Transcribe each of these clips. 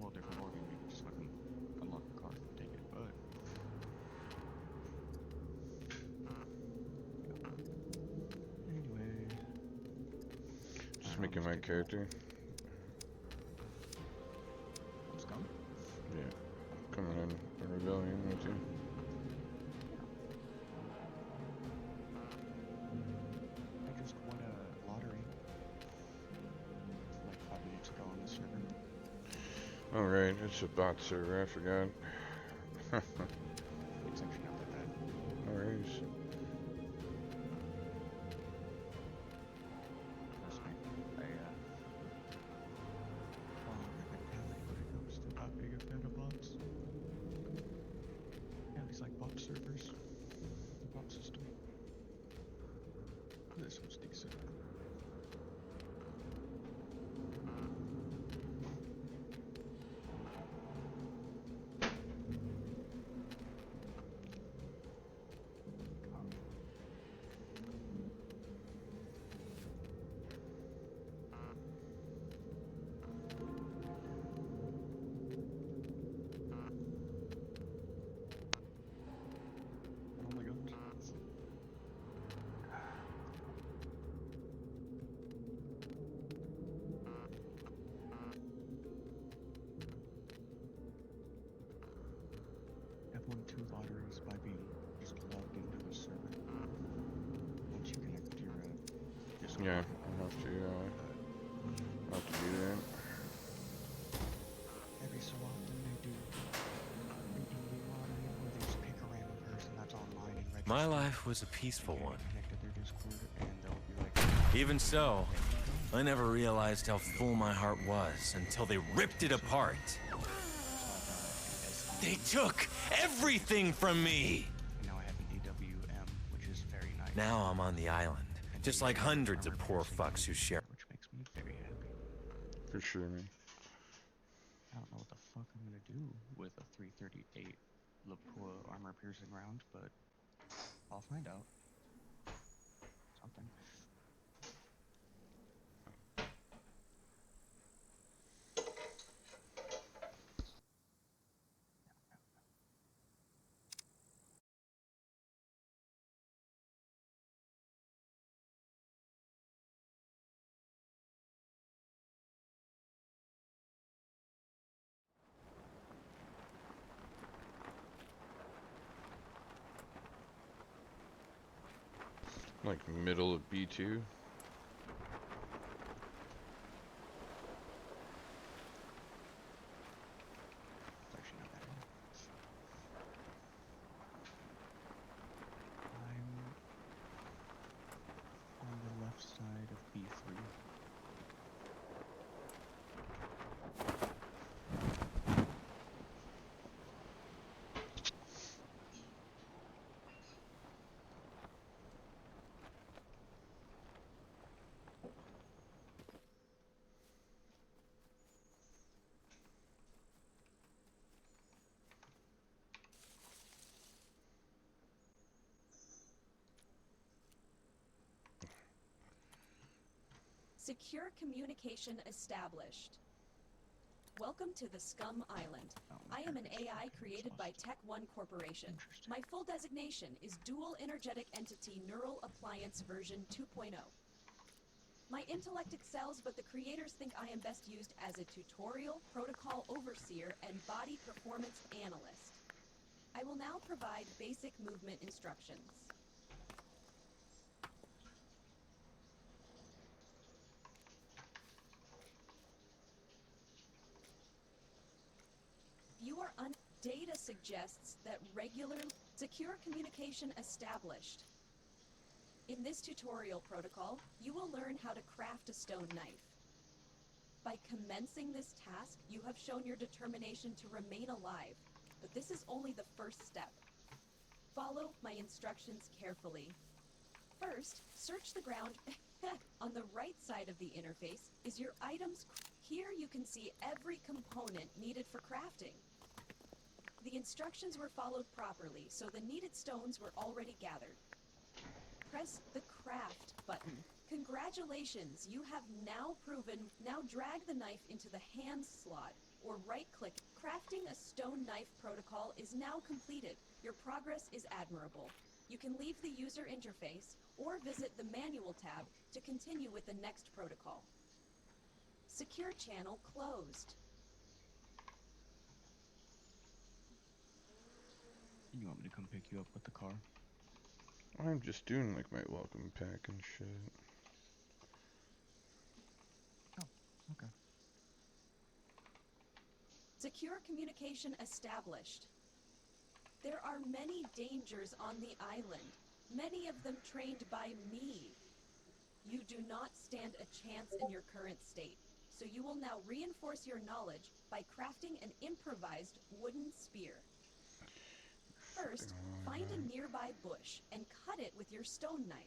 whole different ballgame. You can just fucking unlock a card and take it, but... Anyway... Just making my character. Scum? Yeah. Coming in a rebellion with you. I just won a lottery like 5 minutes ago on the server. Alright, it's a bot server, I forgot. It's actually not that bad. No worries. Trust me. Well, when it comes to not being a fan of bots. Yeah, these like bot servers. The bot system. This one's decent. Oh my god. I've won 2 lotteries by being just logged into the server. Once you connect to your Discord, Yeah, I'll have to do that. every so often they do a lottery where they just pick a random person that's online and register. My life was a peaceful one. Connect to their Discord and they'll be like, Even so, I never realized how full my heart was until they ripped it apart. They took everything from me! now I have an AWM, which is very nice. Now I'm on the island, just like hundreds of poor fucks who share. Which makes me very happy. For sure, man. I don't know what the fuck I'm gonna do with a 338 Lapua armor piercing round, but I'll find out. Something. Like middle of B2. It's actually not that bad. I'm on the left side of B3. Secure communication established. Welcome to the Scum Island. I am an AI created by Tech One Corporation. My full designation is Dual Energetic Entity Neural Appliance version 2.0. My intellect excels, but the creators think I am best used as a tutorial, protocol overseer, and body performance analyst. I will now provide basic movement instructions. You are data suggests that regular secure communication established. In this tutorial protocol, you will learn how to craft a stone knife. By commencing this task, you have shown your determination to remain alive, but this is only the first step. Follow my instructions carefully. First, search the ground. On the right side of the interface is your items. Here you can see every component needed for crafting. The instructions were followed properly, so the needed stones were already gathered. Press the craft button. Congratulations, you have now proven. Now drag the knife into the hand slot, or right-click. Crafting a stone knife protocol is now completed. Your progress is admirable. You can leave the user interface or visit the manual tab to continue with the next protocol. Secure channel closed. You want me to come pick you up with the car? I'm just doing like my welcome pack and shit. Oh, okay. Secure communication established. There are many dangers on the island, many of them trained by me. You do not stand a chance in your current state, so you will now reinforce your knowledge by crafting an improvised wooden spear. First, find a nearby bush and cut it with your stone knife.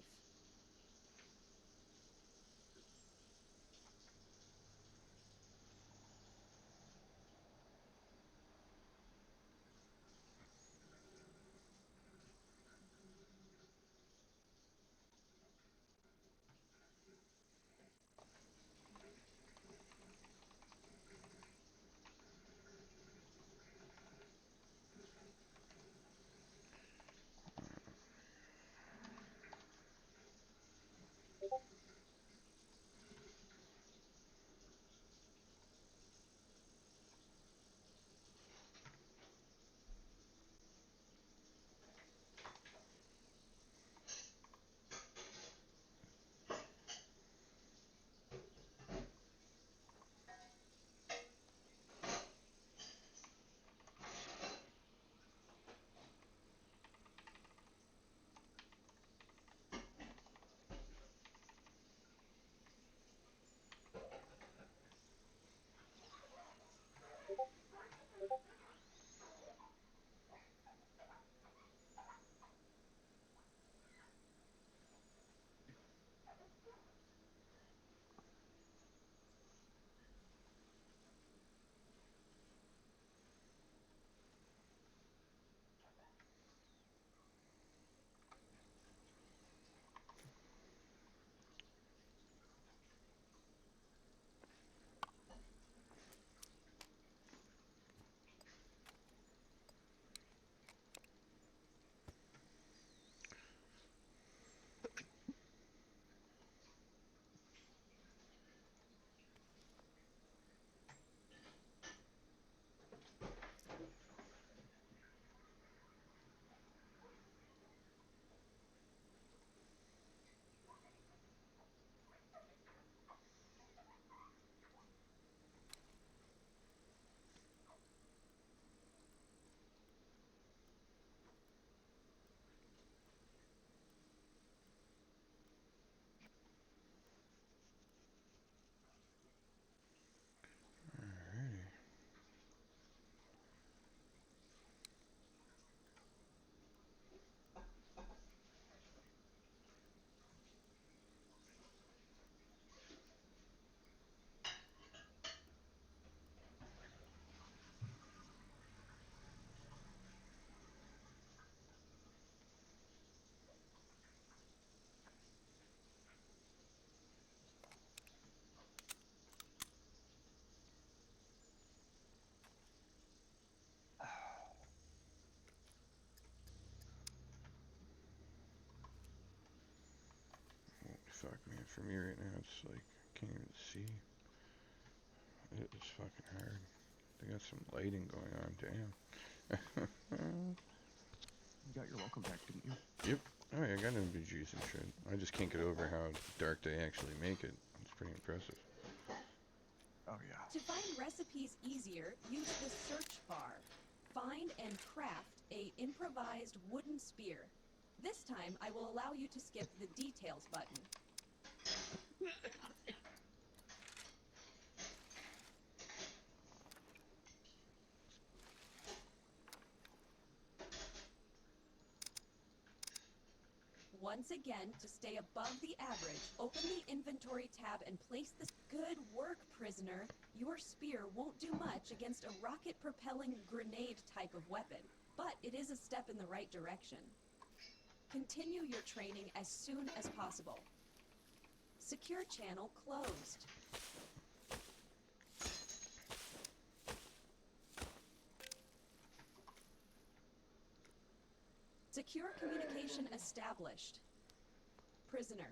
Alrighty. Fuck, man, for me right now, it's like, I can't even see. It is fucking hard. They got some lighting going on, damn. You got your welcome back, didn't you? Yep. Oh yeah, I got NVGs and shit. I just can't get over how dark they actually make it. It's pretty impressive. Oh yeah. To find recipes easier, use the search bar. Find and craft a improvised wooden spear. This time, I will allow you to skip the details button. Once again, to stay above the average, open the inventory tab and place the... Good work, prisoner. Your spear won't do much against a rocket-propelling grenade type of weapon, but it is a step in the right direction. Continue your training as soon as possible. Secure channel closed. Secure communication established. Prisoner,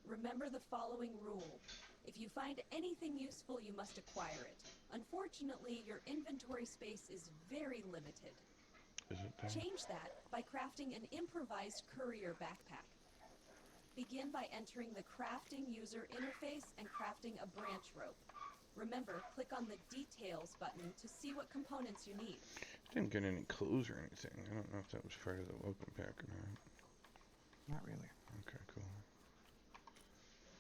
remember the following rule. If you find anything useful, you must acquire it. Unfortunately, your inventory space is very limited. Is it though? Change that by crafting an improvised courier backpack. Begin by entering the crafting user interface and crafting a branch rope. Remember, click on the Details button to see what components you need. Didn't get any clothes or anything. I don't know if that was part of the welcome pack or not. Not really. Okay, cool.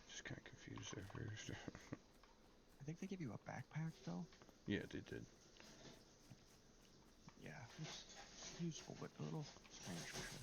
Just kind of confused there first. I think they give you a backpack though. Yeah, they did. Yeah, it's useful, but a little strange for sure.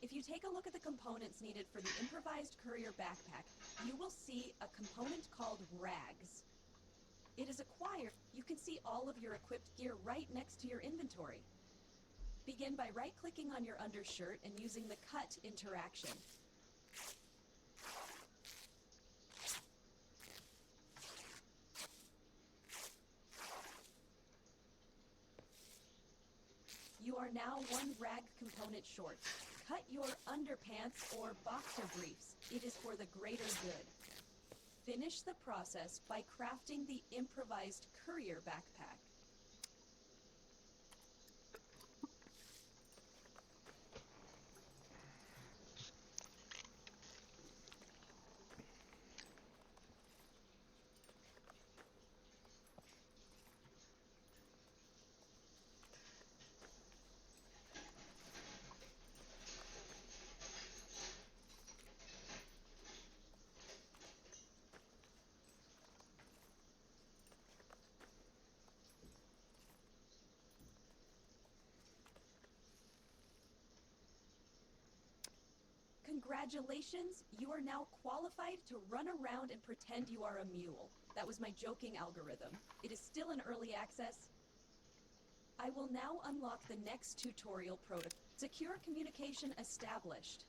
If you take a look at the components needed for the improvised courier backpack, you will see a component called rags. It is acquired. You can see all of your equipped gear right next to your inventory. Begin by right-clicking on your undershirt and using the cut interaction. You are now one rag component short. Cut your underpants or boxer briefs. It is for the greater good. Finish the process by crafting the improvised courier backpack. Congratulations, you are now qualified to run around and pretend you are a mule. That was my joking algorithm. It is still in early access. I will now unlock the next tutorial protocol. Secure communication established.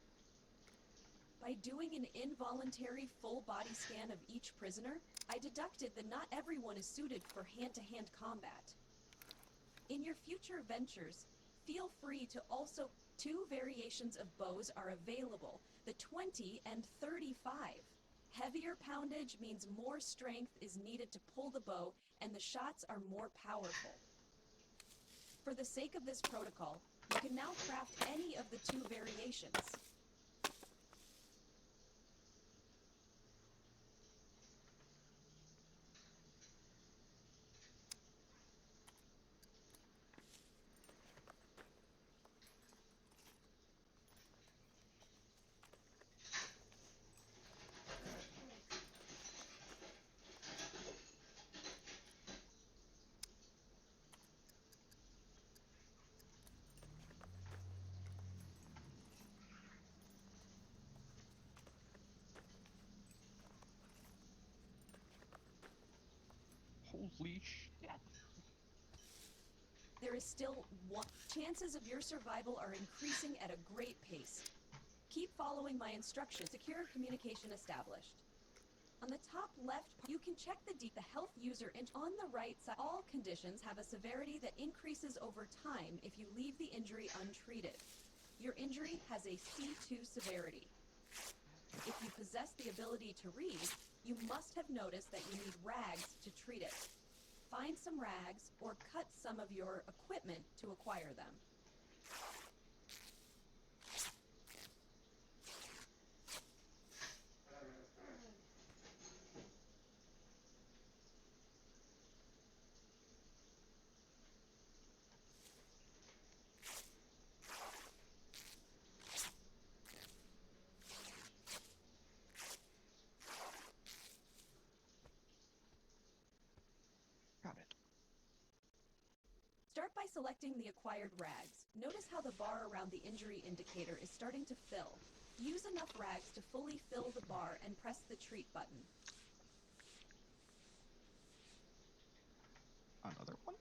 By doing an involuntary full body scan of each prisoner, I deducted that not everyone is suited for hand-to-hand combat. In your future ventures, feel free to also... 2 variations of bows are available, the 20 and 35. Heavier poundage means more strength is needed to pull the bow, and the shots are more powerful. For the sake of this protocol, you can now craft any of the 2 variations. Holy shit! There is still one. Chances of your survival are increasing at a great pace. Keep following my instructions. Secure communication established. On the top left, you can check the health user, and on the right side, all conditions have a severity that increases over time if you leave the injury untreated. Your injury has a C2 severity. If you possess the ability to read, you must have noticed that you need rags to treat it. Find some rags or cut some of your equipment to acquire them. Start by selecting the acquired rags. Notice how the bar around the injury indicator is starting to fill. Use enough rags to fully fill the bar and press the treat button. Another one?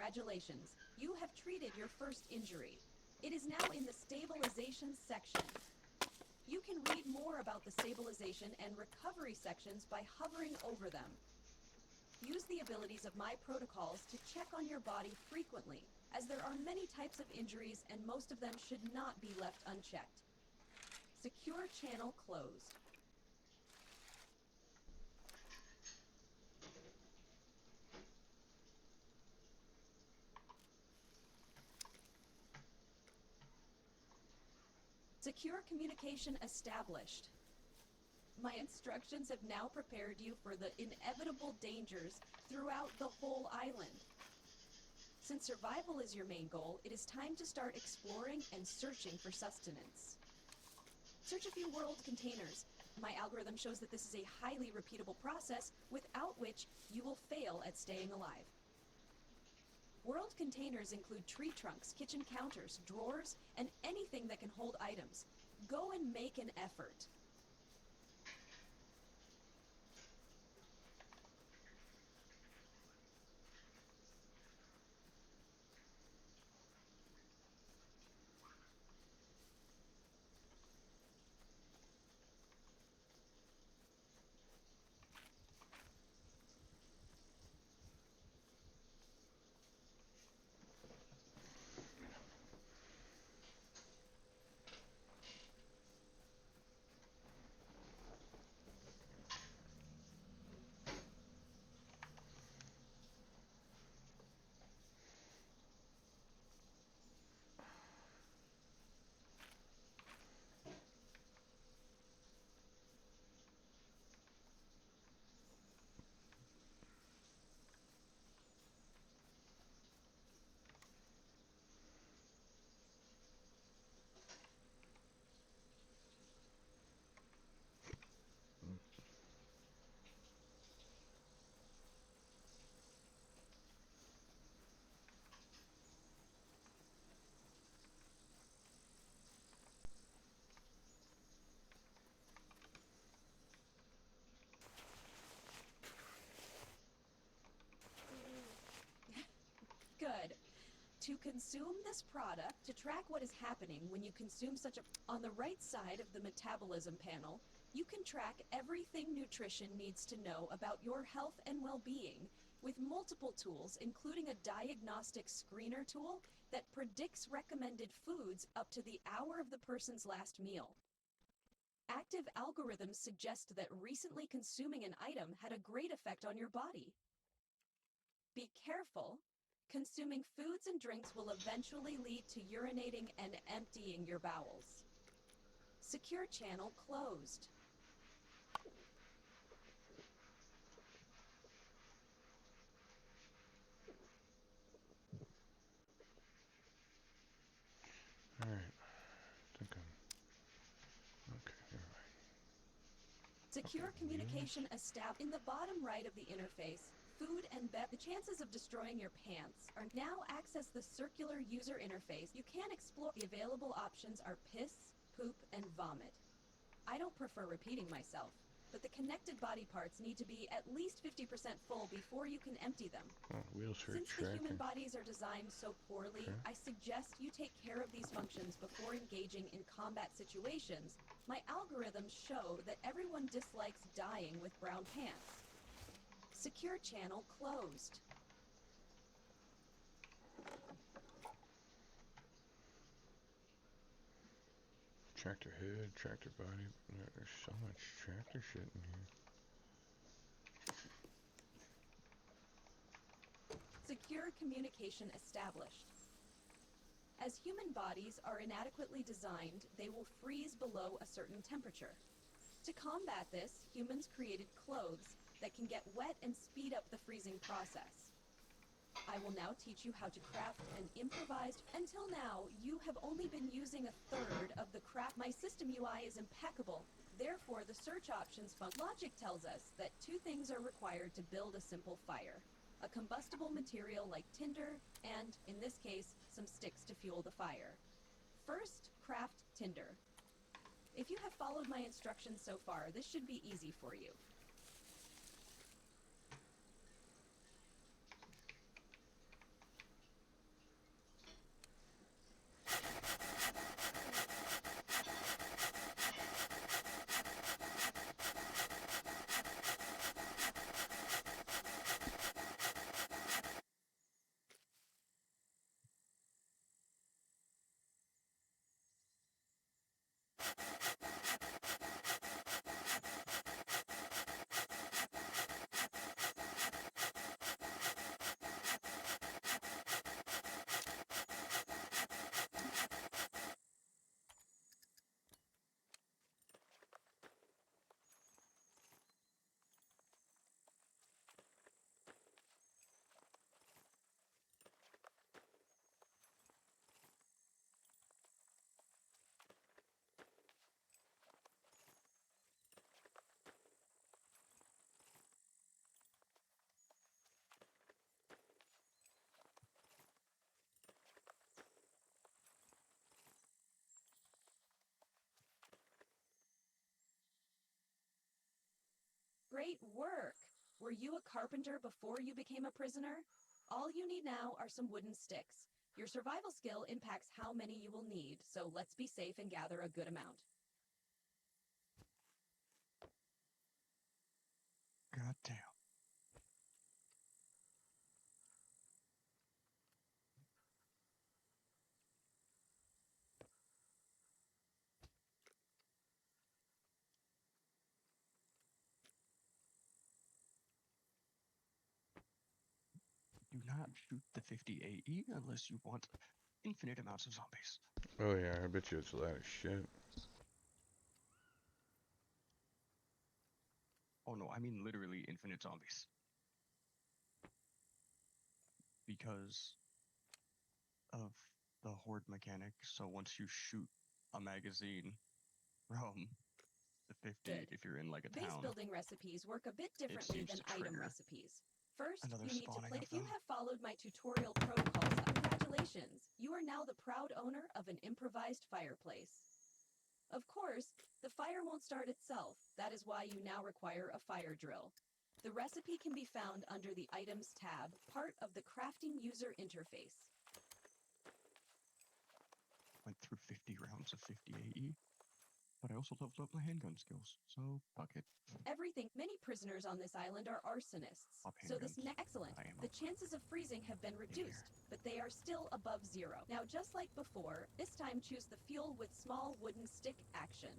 Congratulations, you have treated your first injury. It is now in the stabilization section. You can read more about the stabilization and recovery sections by hovering over them. Use the abilities of my protocols to check on your body frequently, as there are many types of injuries and most of them should not be left unchecked. Secure channel closed. Secure communication established. My instructions have now prepared you for the inevitable dangers throughout the whole island. Since survival is your main goal, it is time to start exploring and searching for sustenance. Search a few world containers. My algorithm shows that this is a highly repeatable process without which you will fail at staying alive. World containers include tree trunks, kitchen counters, drawers, and anything that can hold items. Go and make an effort. Good. To consume this product, to track what is happening when you consume such a... On the right side of the metabolism panel, you can track everything nutrition needs to know about your health and well-being with multiple tools, including a diagnostic screener tool that predicts recommended foods up to the hour of the person's last meal. Active algorithms suggest that recently consuming an item had a great effect on your body. Be careful. Consuming foods and drinks will eventually lead to urinating and emptying your bowels. Secure channel closed. Alright. I think I'm... Okay, never mind. Secure communication established. In the bottom right of the interface, food and the chances of destroying your pants are now access the circular user interface. You can explore. The available options are piss, poop, and vomit. I don't prefer repeating myself, but the connected body parts need to be at least 50% full before you can empty them. Oh, wheels for Since the human tracking. bodies are designed so poorly, Okay. I suggest you take care of these functions before engaging in combat situations. My algorithms show that everyone dislikes dying with brown pants. Secure channel closed. Tractor head, tractor body. There's so much tractor shit in here. Secure communication established. As human bodies are inadequately designed, they will freeze below a certain temperature. To combat this, humans created clothes that can get wet and speed up the freezing process. I will now teach you how to craft an improvised. Until now, you have only been using a third of the craft. My system UI is impeccable. Therefore, the search options logic tells us that two things are required to build a simple fire: a combustible material like tinder, and, in this case, some sticks to fuel the fire. First, craft tinder. If you have followed my instructions so far, this should be easy for you. Great work! Were you a carpenter before you became a prisoner? All you need now are some wooden sticks. Your survival skill impacts how many you will need, so let's be safe and gather a good amount. God damn. Do not shoot the 50 AE unless you want infinite amounts of zombies. Oh yeah, I bet you it's a lot of shit. Oh no, I mean literally infinite zombies. Because of the horde mechanic, so once you shoot a magazine from the 50, Good. if you're in like a Base town, building recipes work a bit differently seems than to item trigger recipes. First, another you need to spawning play. of If you them. have followed my tutorial protocols, congratulations! You are now the proud owner of an improvised fireplace. Of course, the fire won't start itself. That is why you now require a fire drill. The recipe can be found under the Items tab, part of the Crafting User Interface. Went through 50 rounds of 50 AE, but I also leveled up my handgun skills, so fuck it. Everything. Many prisoners on this island are arsonists. Pop So this handguns. excellent. I am The chances of freezing have been reduced, but they are still above zero. Now, just like before, this time choose the fuel with small wooden stick action.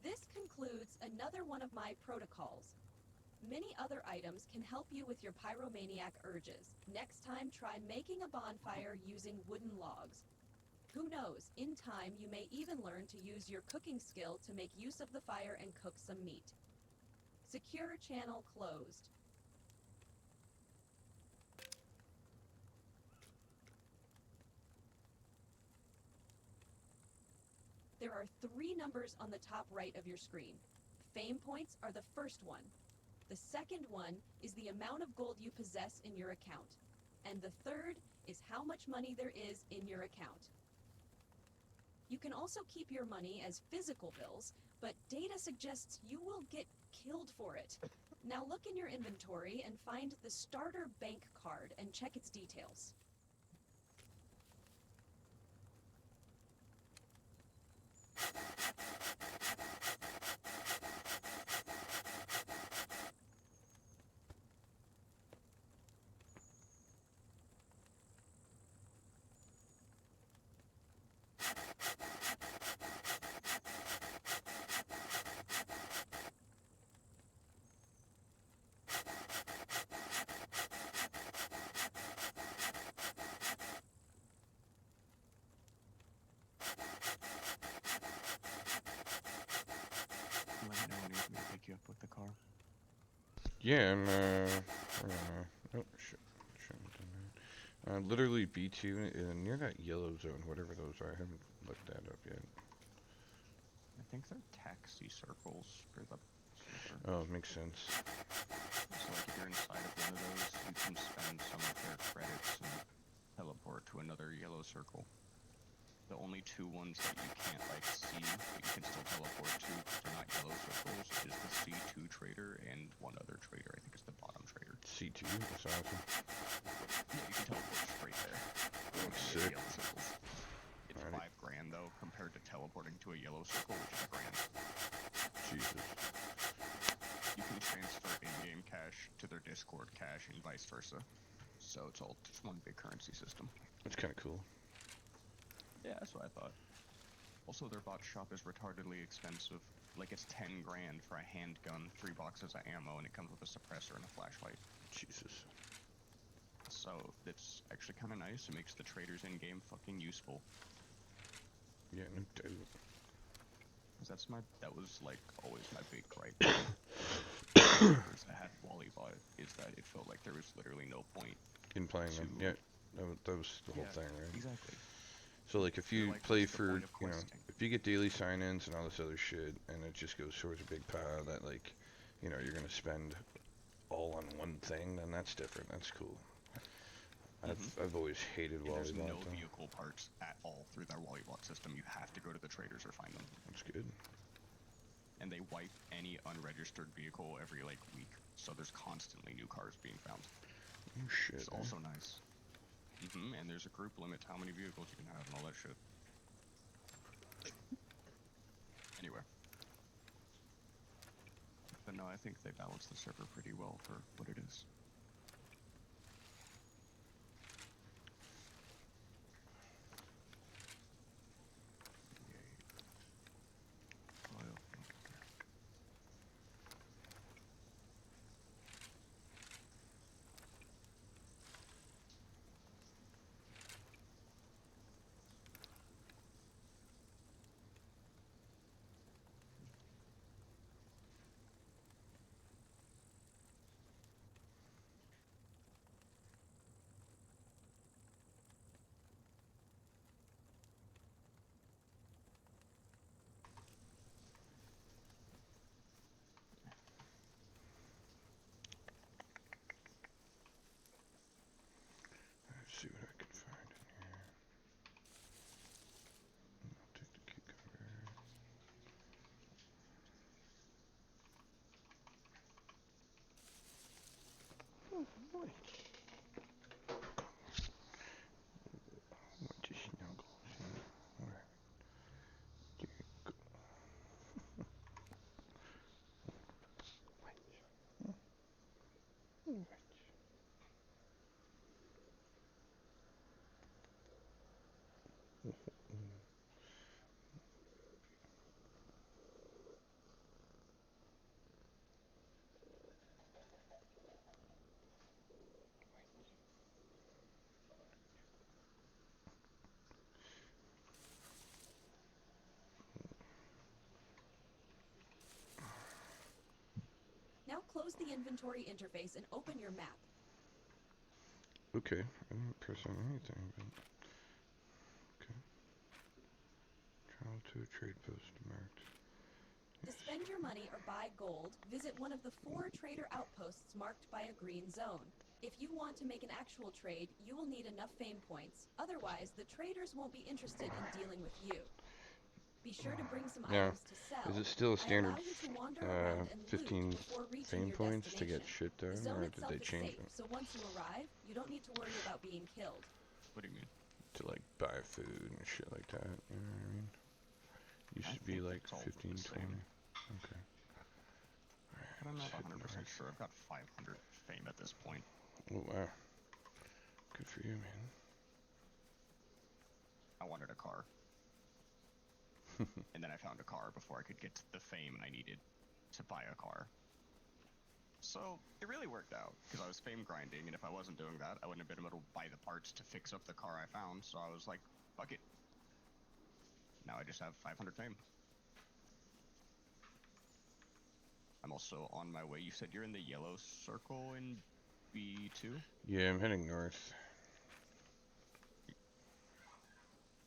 This concludes another one of my protocols. Many other items can help you with your pyromaniac urges. Next time, try making a bonfire using wooden logs. Who knows, in time you may even learn to use your cooking skill to make use of the fire and cook some meat. Secure channel closed. There are 3 numbers on the top right of your screen. Fame points are the first one. The second one is the amount of gold you possess in your account. And the third is how much money there is in your account. You can also keep your money as physical bills, but data suggests you will get killed for it. Now look in your inventory and find the starter bank card and check its details. with the car? Yeah, I'm, where am I? Oh, shit. Shouldn't have done that. Literally B2, near that yellow zone, whatever those are. I haven't looked that up yet. I think they're taxi circles for the server. Oh, makes sense. So like if you're inside of one of those, you can spend some of their credits and teleport to another yellow circle. The only two ones that you can't like see, but you can still teleport to because they're not yellow circles, is the C2 trader and one other trader. I think it's the bottom trader. C2, that's awesome. Yeah, you can teleport straight there. Sick. Yellow circles. It's Alright. $5,000 though, compared to teleporting to a yellow circle, which is $1,000. Jesus. You can transfer in-game cash to their Discord cash and vice versa. So it's all just one big currency system. That's kind of cool. Yeah, that's what I thought. Also, their bot shop is retardedly expensive. Like, it's $10,000 for a handgun, 3 boxes of ammo, and it comes with a suppressor and a flashlight. Jesus. So, it's actually kind of nice. It makes the traders in-game fucking useful. Yeah, no doubt. Because that was, like, always my big gripe. That had Wallybot, is that it felt like there was literally no point. In playing them, yeah. That was the whole thing, right? Exactly. So, like, if you like, play what's the for, point of you know, questing? if you get daily sign-ins and all this other shit, and it just goes towards a big pile that, like, you know, you're gonna spend all on one thing, then that's different. That's cool. I've always hated And there's Wallybot, no though. vehicle parts at all through their Wallybot system. You have to go to the traders or find them. That's good. And they wipe any unregistered vehicle every, like, week. So there's constantly new cars being found. Oh, shit, It's also nice. And there's a group limit to how many vehicles you can have and all that shit. Anyway. But no, I think they balance the server pretty well for what it is. Let's see what I can find in here. I'll take the cucumber. Oh, boy. Want to snuggle? Alright. There you go. Alright. Now close the inventory interface and open your map. Okay, I didn't press on anything, but... Okay. Travel to a trade post marked. To spend your money or buy gold, visit one of the 4 trader outposts marked by a green zone. If you want to make an actual trade, you will need enough fame points. Otherwise, the traders won't be interested in dealing with you. Be sure to bring some Now, items to sell. is it still a standard I allow you to wander around and 15 loot before reaching fame your points to get destination. shit done, The zone or did itself they is change safe, it so once you arrive, you don't need to worry about being killed. What do you mean? to, like, buy food and shit like that, you know what I mean? Used I to be think like it's all 15, the same. 20. Okay. But I'm not Let's hit 100% mark. sure. I've got 500 fame at this point. Oh, wow. Good for you, man. I wanted a car. And then I found a car before I could get to the fame I needed to buy a car. So, it really worked out, because I was fame grinding, and if I wasn't doing that, I wouldn't have been able to buy the parts to fix up the car I found, so I was like, fuck it. Now I just have 500 fame. I'm also on my way. You said you're in the yellow circle in B2? Yeah, I'm heading north.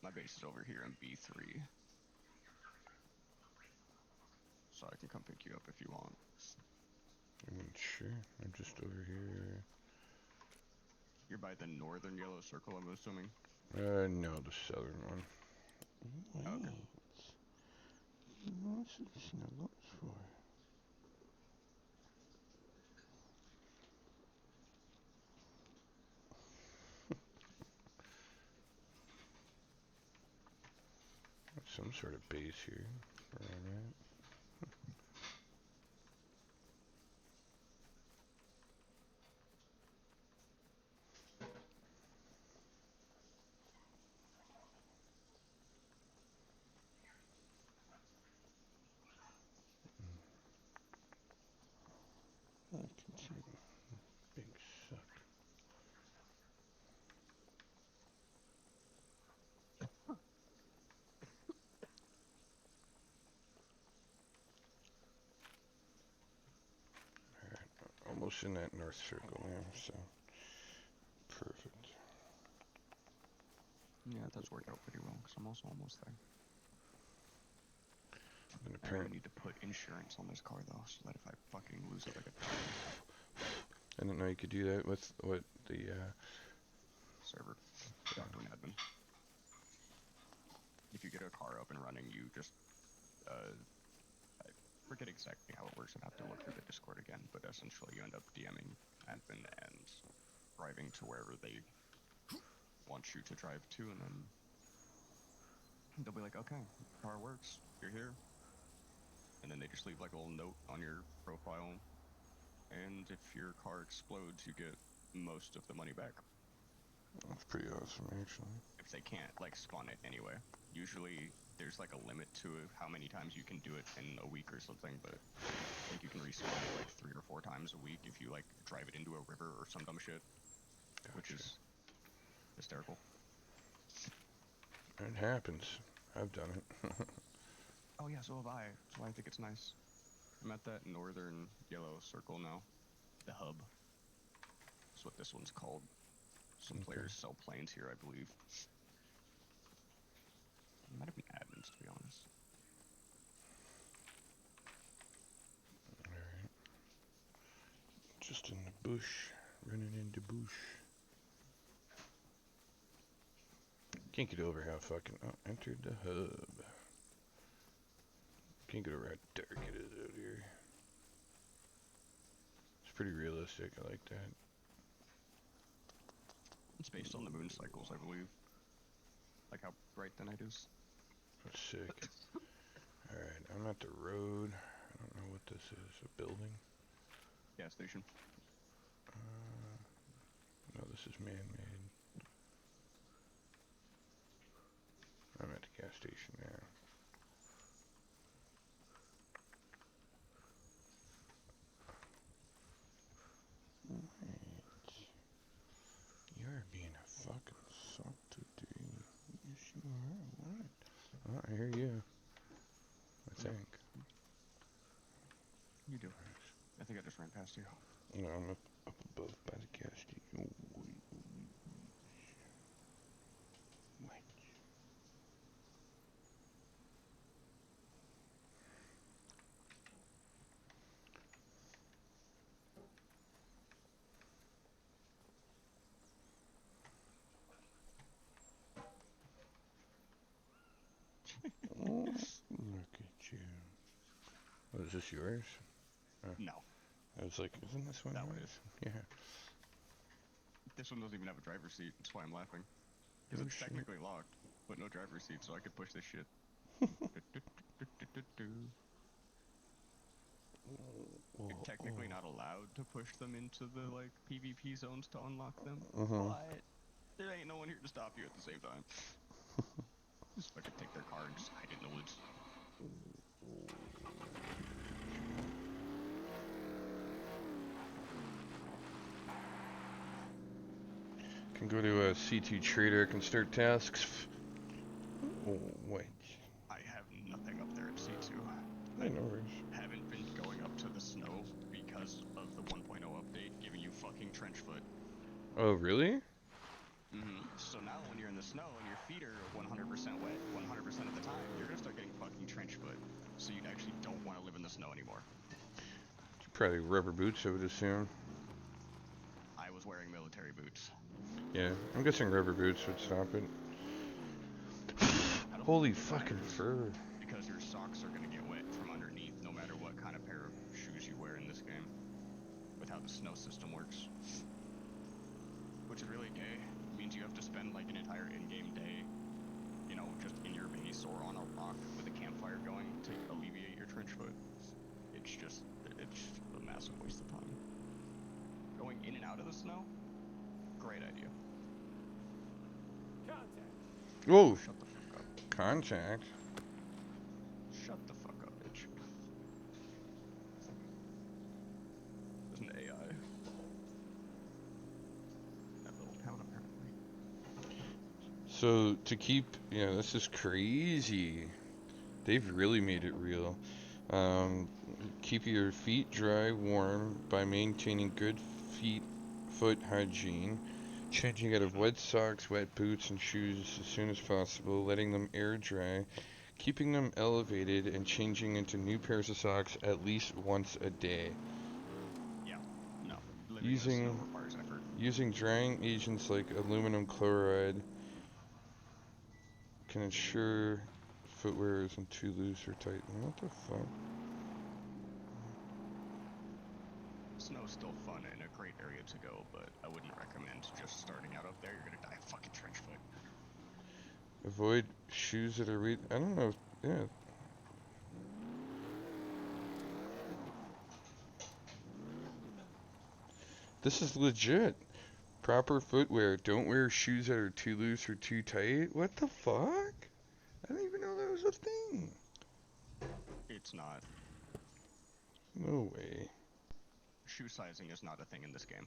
My base is over here in B3. So I can come pick you up if you want. I mean, sure. I'm just over here. You're by the northern yellow circle, I'm assuming? No, the southern one. Okay. What's this snuggles for? Some sort of base here where I'm at. I can see big suck. Alright, almost in that north circle now, so perfect. Yeah, it does work out pretty well, because I'm also almost there. And I really need to put insurance on this car, though, so that if I fucking lose it, I get I didn't know you could do that with what the server. Talk to an admin. If you get a car up and running, you just, I forget exactly how it works. I'd have to look through the Discord again, but essentially you end up DMing admin and driving to wherever they want you to drive to, and then they'll be like, okay, car works, you're here. And then they just leave like a little note on your profile, and if your car explodes, you get most of the money back. That's pretty awesome, actually. If they can't, like, spawn it anyway. Usually, there's like a limit to how many times you can do it in a week or something, but I think you can respawn it like 3 or 4 times a week if you, like, drive it into a river or some dumb shit. Gotcha. Which is hysterical. It happens. I've done it. Oh yeah, so have I. So I think it's nice. I'm at that northern yellow circle now. The hub. That's what this one's called. Some players sell planes here, I believe. It might have been admins, to be honest. Alright. Just in the bush. Running into bush. Can't get over how fucking... Oh, entered the hub. Can't get over how dark it is out here. It's pretty realistic. I like that. It's based on the moon cycles, I believe. Like how bright the night is. That's sick. Alright, I'm at the road. I don't know what this is. A building? Gas station. No, this is man-made. I'm at the gas station now. Right. You're being a fucking suck today. Yes, you are. What? Oh, I hear you. I think. You do. I think I just ran past you. No, I'm up above by the gas station. Oh, wait. Oh, look at you. Oh, is this yours? No. I was like, isn't this one That one yours? is. Yeah. This one doesn't even have a driver's seat. That's why I'm laughing. Because Oh, it's shit. technically locked, but no driver's seat, so I could push this shit. Whoa, You're technically not allowed to push them into the, like, PvP zones to unlock them, but there ain't no one here to stop you at the same time. Just fucking take their car and just hide it in the woods. Can go to a CT trader, can start tasks. Oh, wait. I have nothing up there at C2. No worries. I haven't been going up to this because of the 1.0 update giving you fucking trench foot. Oh, really? So now when you're in the snow and your feet are 100% wet 100% of the time, you're gonna start getting fucking trench foot. So you actually don't want to live in the snow anymore. Probably rubber boots, I would assume. I was wearing military boots. Yeah, I'm guessing rubber boots would stop it. Holy fucking fur. Because your socks are gonna get wet from underneath no matter what kind of pair of shoes you wear in this game. With how the snow system works. Which is really gay. It means you have to spend like an entire in-game day, you know, just in your base or on a rock with a campfire going to alleviate your trench foot. It's just a massive waste of time. Going in and out of the snow? Great idea. Whoa! Shut the fuck up. Contact. Shut the fuck up, bitch. There's an AI. That little town, apparently. So, to keep, yeah, this is crazy. They've really made it real. Keep your feet dry, warm by maintaining good foot hygiene. Changing out of wet socks, wet boots, and shoes as soon as possible, letting them air dry, keeping them elevated, and changing into new pairs of socks at least once a day. Yeah, no. Living in the snow requires effort. Using drying agents like aluminum chloride can ensure footwear isn't too loose or tight. What the fuck? Snow's still fun and a great area to go, but I wouldn't recommend just starting out up there. You're gonna die of fucking trench foot. Avoid shoes that are I don't know. Yeah. This is legit. Proper footwear. Don't wear shoes that are too loose or too tight. What the fuck? I didn't even know that was a thing. It's not. No way. Shoe sizing is not a thing in this game.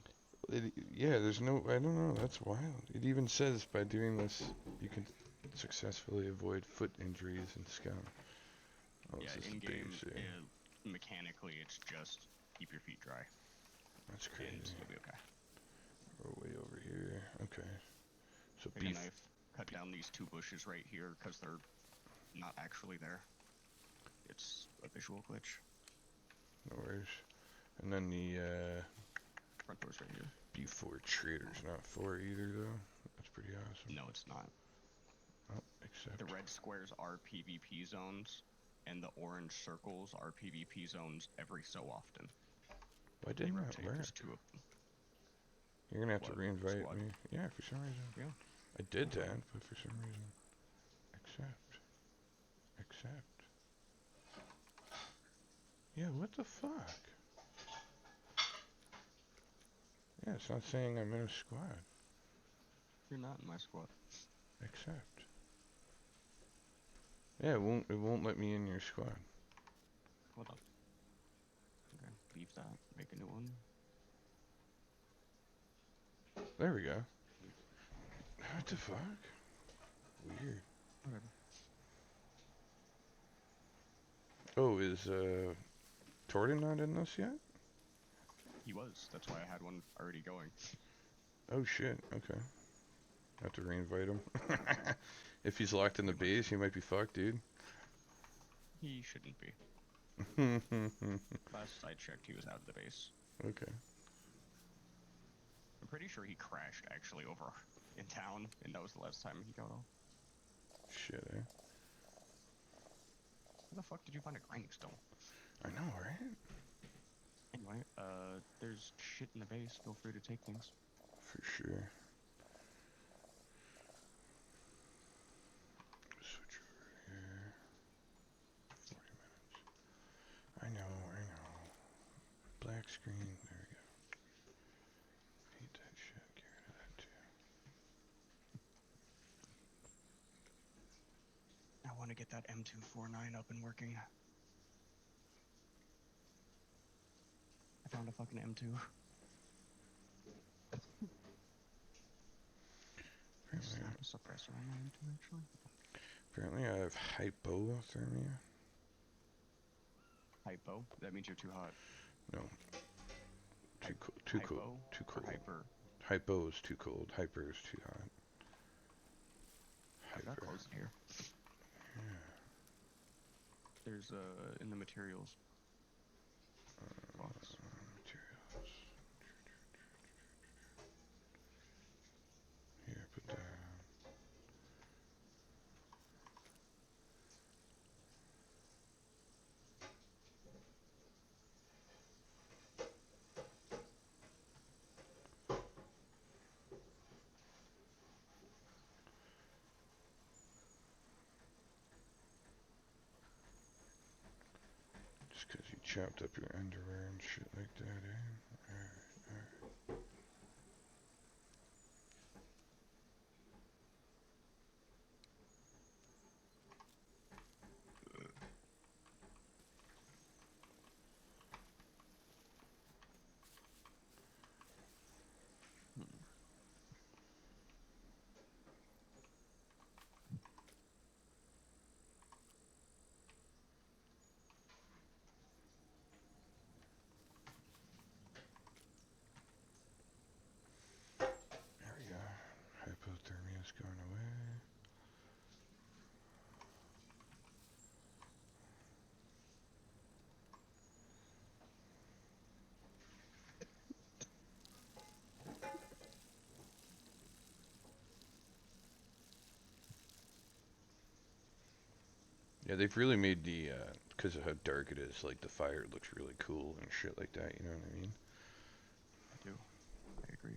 Yeah, there's no, I don't know, that's wild. It even says by doing this, you can successfully avoid foot injuries and scum. Oh, Yeah, this is in-game, basic. mechanically, it's just keep your feet dry. That's crazy. And you'll be okay. We're way over here. Okay. So Take a knife, cut down these two bushes right here, because they're not actually there. It's a visual glitch. No worries. And then the, Front door's right here. B4 trader's not 4 either, though. That's pretty awesome. No, it's not. Oh, except. The red squares are PvP zones, and the orange circles are PvP zones every so often. Why didn't that rotate, work? there's two of them. You're gonna have to What? reinvite Squad? me. Yeah, for some reason. Yeah. I did that, but for some reason. Accept. Accept. Yeah, what the fuck? Yeah, it's not saying I'm in a squad. You're not in my squad. Accept. Yeah, it won't let me in your squad. Hold on. Okay, leave that. Make a new one. There we go. What the fuck? Weird. Whatever. Oh, is Torden not in this yet? He was. That's why I had one already going. Oh shit, okay. I have to reinvite him. If he's locked in the base, he might be fucked, dude. He shouldn't be. Last I checked, he was out of the base. Okay. I'm pretty sure he crashed actually over in town, and that was the last time he got off. Shit, eh? Where the fuck did you find a grinding stone? I know, right? Anyway, there's shit in the base. Feel free to take things. For sure. Switch over here. 40 minutes. I know. Black screen. There we go. Hate that shit. Get rid of that too. I want to get that M249 up and working. I found a fucking M2. It's not a suppressor on my M2 actually. Apparently I have hypothermia. Hypo? That means you're too hot. No. Too cool. Too cool. Hypo Too or cold. hyper? Hypo is too cold. Hyper is too hot. I've got Hyper. clothes in here. Yeah. There's in the materials box. Materials. Here, put that. Just 'cause you chopped up your underwear and shit like that, eh? Alright. Hmm. There we go. Hypothermia's going away. Yeah, they've really made the, because of how dark it is, like the fire looks really cool and shit like that, you know what I mean? I do. I agree.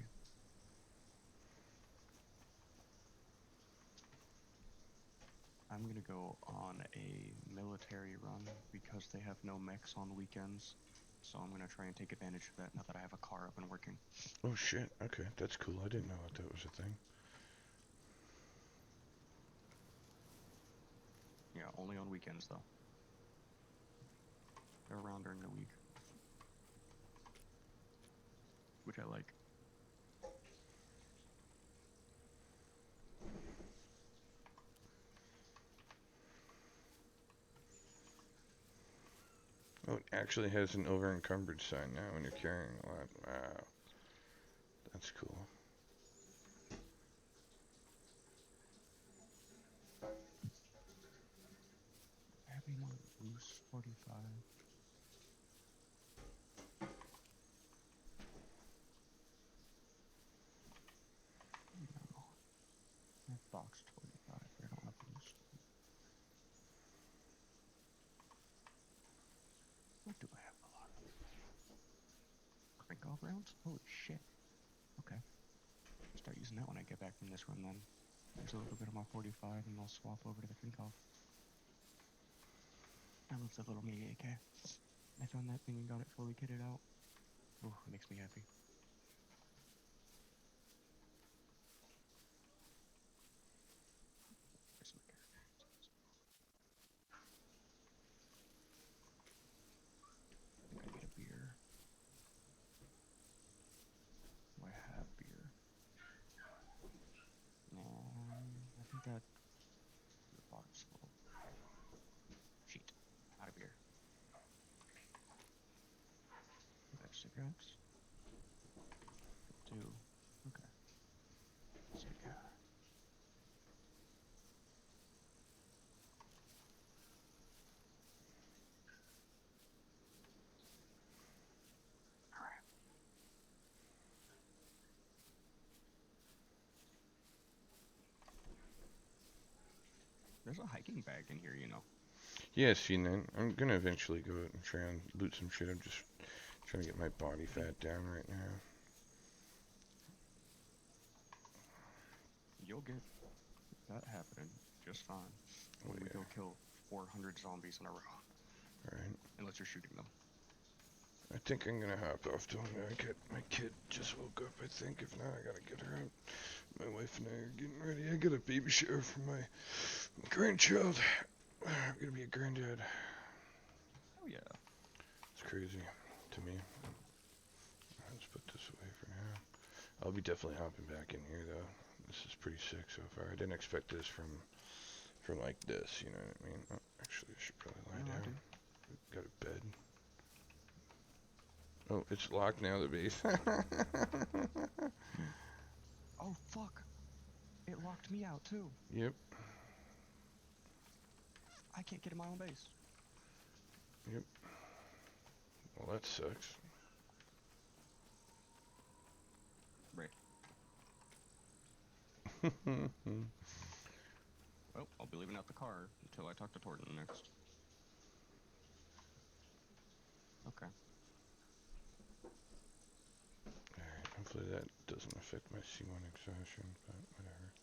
I'm gonna go on a military run because they have no mechs on weekends. So I'm gonna try and take advantage of that now that I have a car up and working. Oh shit, okay, that's cool. I didn't know that was a thing. Yeah, only on weekends though. They're around during the week. Which I like. Oh, it actually has an over encumbered sign now when you're carrying a lot. Wow. That's cool. Heavy more loose 45. No. I have boxed 45, but I don't have loose. What do I have a lot of? Crank off rounds? Holy shit. Okay. Start using that when I get back from this run then. There's a little bit of my 45 and I'll swap over to the Krinkov. I love the little mini AK. I found that thing and got it fully kitted out. Oh, it makes me happy. Where's my character? I think I need a beer. Do I have beer? I think that the bottle's full. Shit. Out of beer. Do I have cigarettes? I do. Okay. Cigar. Alright. There's a hiking bag in here, you know. Yeah, see, man, I'm gonna eventually go out and try and loot some shit. I'm just trying to get my body fat down right now. You'll get that happening just fine when we yeah. go kill 400 zombies in a row. Alright. Unless you're shooting them. I think I'm gonna hop off to get my kid just woke up, I think. If not, I gotta get her out. My wife and I are getting ready. I got a baby shower for my grandchild. I'm gonna be a granddad. Oh yeah. It's crazy to me. Let's put this away for now. I'll be definitely hopping back in here though. This is pretty sick so far. I didn't expect this from like this, you know what I mean? Oh, actually, I should probably lie No, I down. do. Got a bed. Oh, it's locked now, the base. Oh fuck! It locked me out too. Yep, I can't get in my own base. yep. Well, that sucks. Right. Well, I'll be leaving out the car until I talk to Torton next. Okay. Alright, hopefully that doesn't affect my C1 exhaustion, but whatever.